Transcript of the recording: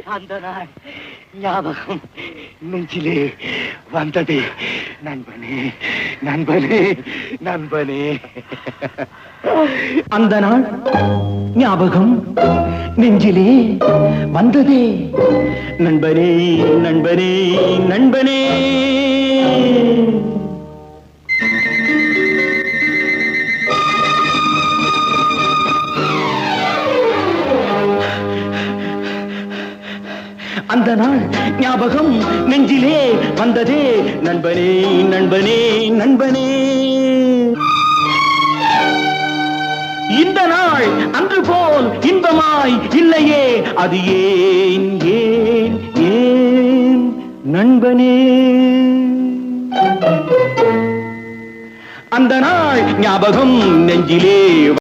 அந்த நாள் ஞாபகம் நெஞ்சிலே வந்தது. நண்பனே நண்பனே நண்பனே. அந்த நாள் ஞாபகம் நெஞ்சிலே வந்ததே. நண்பனே நண்பனே நண்பனே. அந்த நாள் ஞாபகம் நெஞ்சிலே வந்ததே. நண்பனே நண்பனே நண்பனே. இந்த நாள் அன்று போல் இன்பமாய் இல்லையே. அது ஏன் ஏன் ஏன் நண்பனே. அந்த நாள் ஞாபகம் நெஞ்சிலே